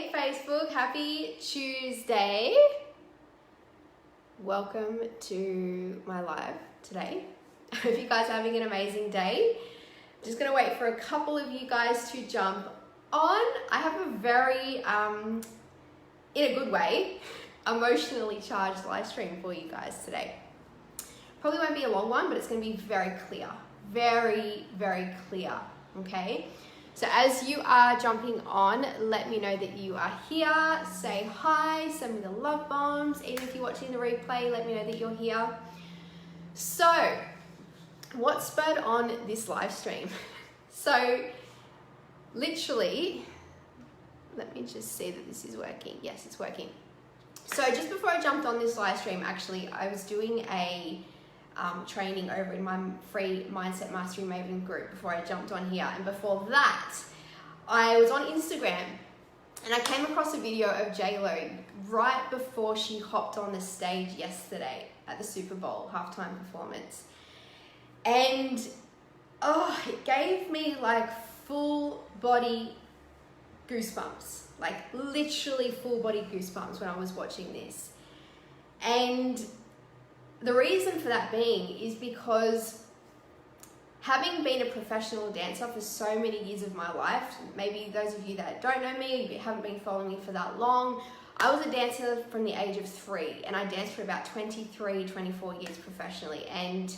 Hey Facebook, happy Tuesday. Welcome to my live today. I hope you guys are having an amazing day. Just gonna wait for a couple of you guys to jump on. I have a very, in a good way, emotionally charged live stream for you guys today. Probably won't be a long one, but it's gonna be very clear. Very, very clear, okay? So as you are jumping on, let me know that you are here. Say hi, send me the love bombs. Even if you're watching the replay, let me know that you're here. So, what spurred on this live stream? So, literally, let me just see that this is working. Yes, it's working. So just before I jumped on this live stream, actually, I was doing a training over in my free Mindset Mastery Maven group before I jumped on here. And before that, I was on Instagram and I came across a video of J-Lo right before she hopped on the stage yesterday at the Superbowl halftime performance. And it gave me like full body goosebumps, like literally full body goosebumps when I was watching this. And the reason for that being is because having been a professional dancer for so many years of my life, maybe those of you that don't know me, you haven't been following me for that long, I was a dancer from the age of 3 and I danced for about 23, 24 years professionally. And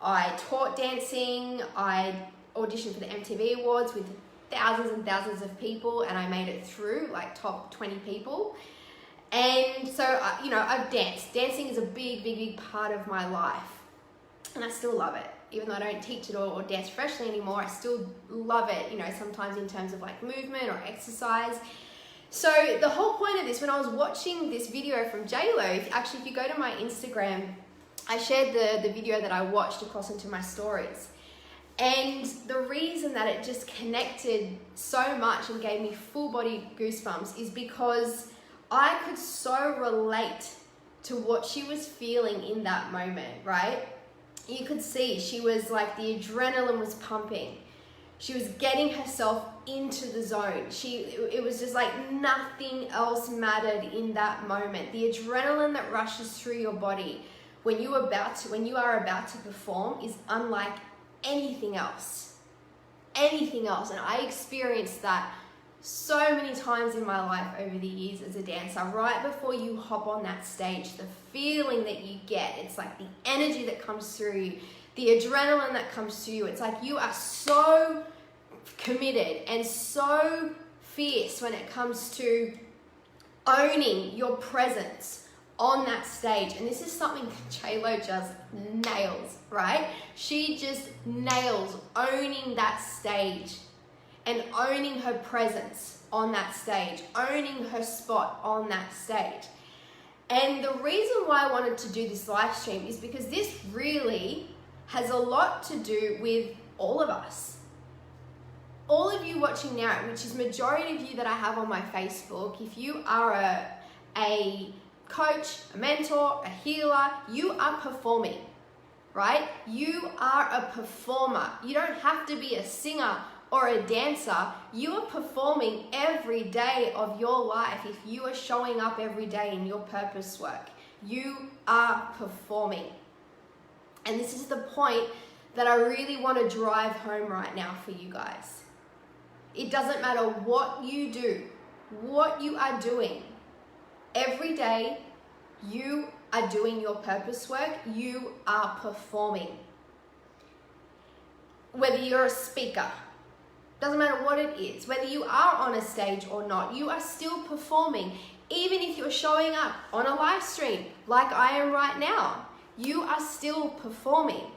I taught dancing, I auditioned for the MTV Awards with thousands and thousands of people and I made it through like top 20 people. And so, I've danced. Dancing is a big, big, big part of my life. And I still love it. Even though I don't teach it or dance professionally anymore, I still love it, sometimes in terms of like movement or exercise. So the whole point of this, when I was watching this video from J-Lo, if you go to my Instagram, I shared the video that I watched across into my stories. And the reason that it just connected so much and gave me full body goosebumps is because I could so relate to what she was feeling in that moment, right? You could see she was like, the adrenaline was pumping. She was getting herself into the zone. It was just like nothing else mattered in that moment. The adrenaline that rushes through your body when you are about to perform is unlike anything else. Anything else. And I experienced that so many times in my life over the years as a dancer. Right before you hop on that stage, the feeling that you get, it's like the energy that comes through you, the adrenaline that comes through you. It's like you are so committed and so fierce when it comes to owning your presence on that stage. And this is something that J-Lo just nails, right? She just nails owning that stage and owning her presence on that stage, owning her spot on that stage. And the reason why I wanted to do this live stream is because this really has a lot to do with all of us. All of you watching now, which is majority of you that I have on my Facebook, if you are a coach, a mentor, a healer, you are performing, right? You are a performer. You don't have to be a singer or a dancer. You are performing every day of your life. If you are showing up every day in your purpose work, you are performing. And this is the point that I really want to drive home right now for you guys. It doesn't matter what you do, what you are doing. Every day, you are doing your purpose work. You are performing. Whether you're a speaker, doesn't matter what it is, whether you are on a stage or not, you are still performing. Even if you're showing up on a live stream like I am right now, you are still performing,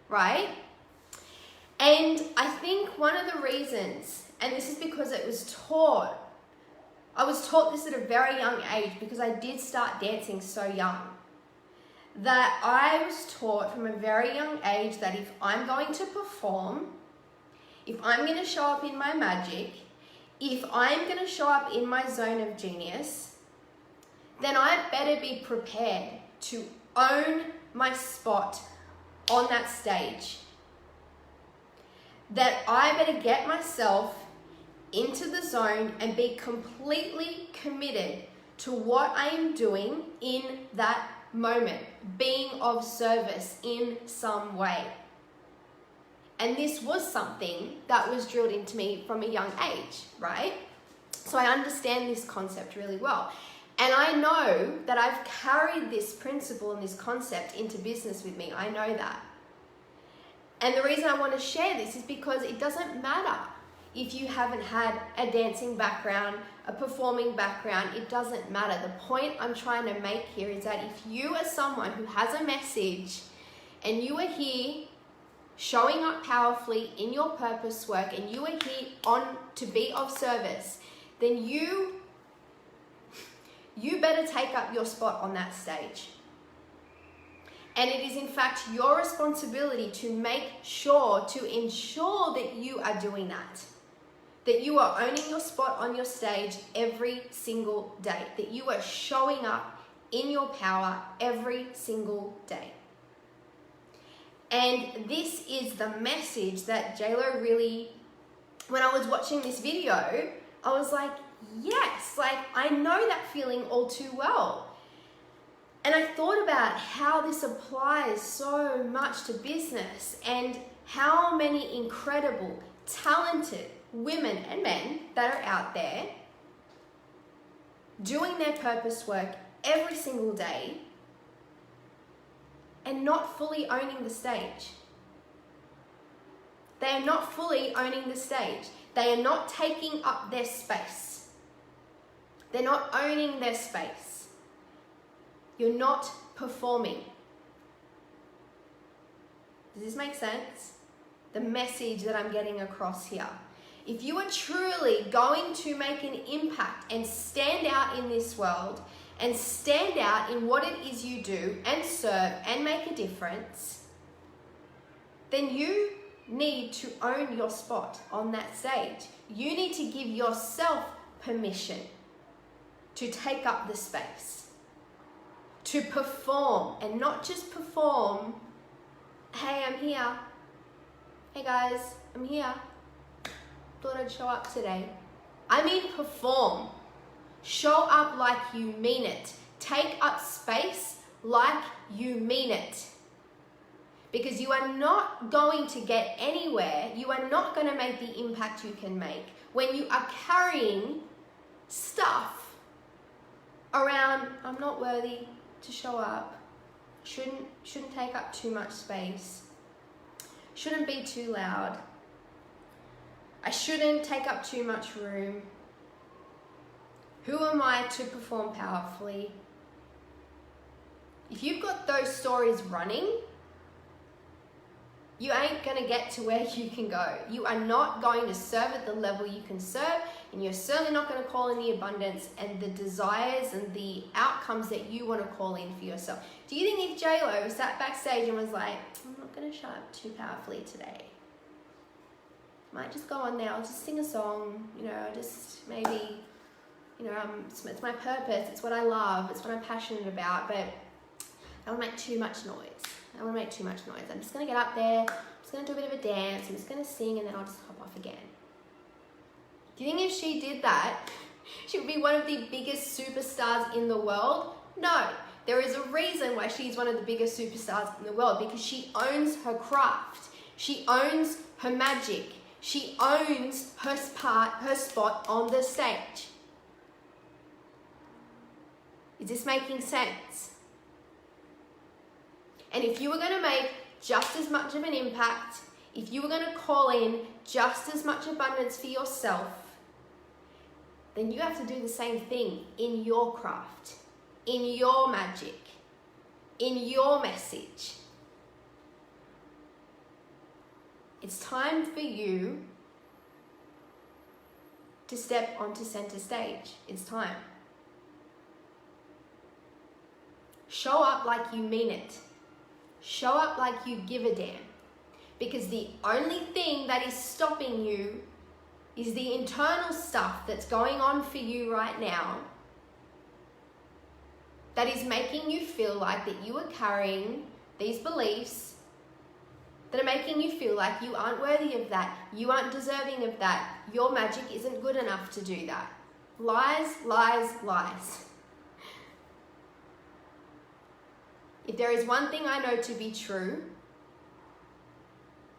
right? And I think one of the reasons, and this is because I was taught this at a very young age because I did start dancing so young, that I was taught from a very young age that if I'm going to perform, if I'm going to show up in my magic, if I'm going to show up in my zone of genius, then I better be prepared to own my spot on that stage. That I better get myself into the zone and be completely committed to what I am doing in that moment, being of service in some way. And this was something that was drilled into me from a young age, right? So I understand this concept really well. And I know that I've carried this principle and this concept into business with me. I know that. And the reason I want to share this is because it doesn't matter if you haven't had a dancing background, a performing background. It doesn't matter. The point I'm trying to make here is that if you are someone who has a message and you are here showing up powerfully in your purpose work and you are here to be of service, then you better take up your spot on that stage. And it is in fact your responsibility to ensure that you are doing that you are owning your spot on your stage every single day, that you are showing up in your power every single day. And this is the message that JLo really, when I was watching this video, I was like, yes, like I know that feeling all too well. And I thought about how this applies so much to business and how many incredible, talented women and men that are out there doing their purpose work every single day and not fully owning the stage. They are not fully owning the stage. They are not taking up their space. They're not owning their space. You're not performing. Does this make sense? The message that I'm getting across here. If you are truly going to make an impact and stand out in this world and stand out in what it is you do and serve and make a difference, then you need to own your spot on that stage. You need to give yourself permission to take up the space, to perform, and not just perform, hey, I'm here. Hey guys, I'm here. Thought I'd show up today. I mean perform. Show up like you mean it. Take up space like you mean it. Because you are not going to get anywhere. You are not going to make the impact you can make when you are carrying stuff around. I'm not worthy to show up. Shouldn't take up too much space. Shouldn't be too loud. I shouldn't take up too much room. Who am I to perform powerfully? If you've got those stories running, you ain't going to get to where you can go. You are not going to serve at the level you can serve, and you're certainly not going to call in the abundance and the desires and the outcomes that you want to call in for yourself. Do you think if JLo sat backstage and was like, I'm not going to show up too powerfully today, might just go on there, I'll just sing a song, just maybe, it's my purpose, it's what I love, it's what I'm passionate about, but I don't want to make too much noise. I'm just going to get up there, I'm just going to do a bit of a dance, I'm just going to sing, and then I'll just hop off again. Do you think if she did that, she would be one of the biggest superstars in the world? No. There is a reason why she's one of the biggest superstars in the world, because she owns her craft. She owns her magic. She owns her spot on the stage. Is this making sense? And if you were going to make just as much of an impact, if you were going to call in just as much abundance for yourself, then you have to do the same thing in your craft, in your magic, in your message. It's time for you to step onto center stage. It's time. Show up like you mean it. Show up like you give a damn. Because the only thing that is stopping you is the internal stuff that's going on for you right now that is making you feel like that you are carrying these beliefs that are making you feel like you aren't worthy of that, you aren't deserving of that, your magic isn't good enough to do that. Lies, lies, lies. If there is one thing I know to be true,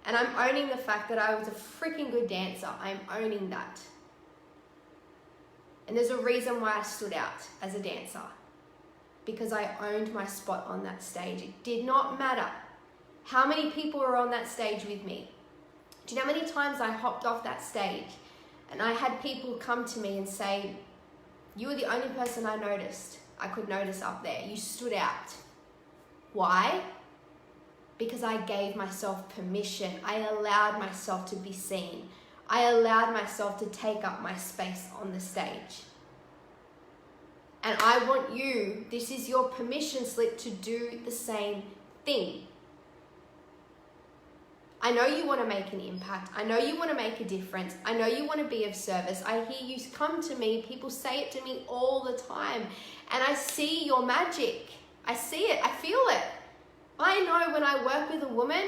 and I'm owning the fact that I was a freaking good dancer, I'm owning that. And there's a reason why I stood out as a dancer. Because I owned my spot on that stage. It did not matter how many people were on that stage with me. Do you know how many times I hopped off that stage and I had people come to me and say, you were the only person I could notice up there. You stood out. Why? Because I gave myself permission. I allowed myself to be seen. I allowed myself to take up my space on the stage. And I want you, this is your permission slip to do the same thing. I know you want to make an impact. I know you want to make a difference. I know you want to be of service. I hear you come to me. People say it to me all the time. And I see your magic. I see it. I feel it. I know when I work with a woman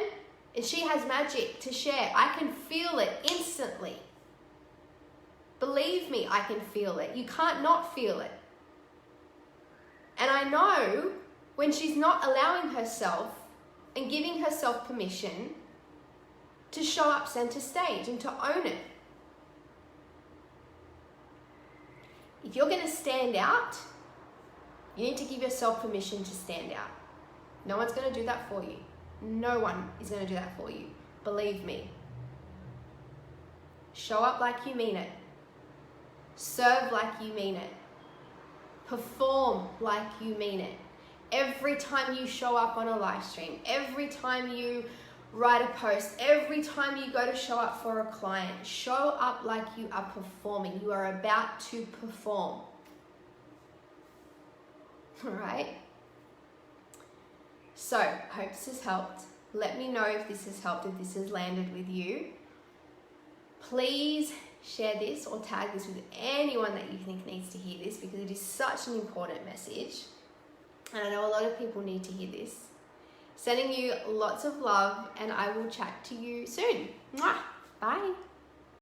and she has magic to share, I can feel it instantly. Believe me, I can feel it. You can't not feel it. And I know when she's not allowing herself and giving herself permission to show up center stage and to own it. If you're going to stand out, you need to give yourself permission to stand out. No one's going to do that for you. No one is going to do that for you. Believe me. Show up like you mean it. Serve like you mean it. Perform like you mean it. Every time you show up on a live stream, every time you write a post, every time you go to show up for a client, show up like you are performing. You are about to perform. All right? So, hope this has helped. Let me know if this has helped, if this has landed with you. Please share this or tag this with anyone that you think needs to hear this, because it is such an important message. And I know a lot of people need to hear this. Sending you lots of love, and I will chat to you soon. Mwah! Bye.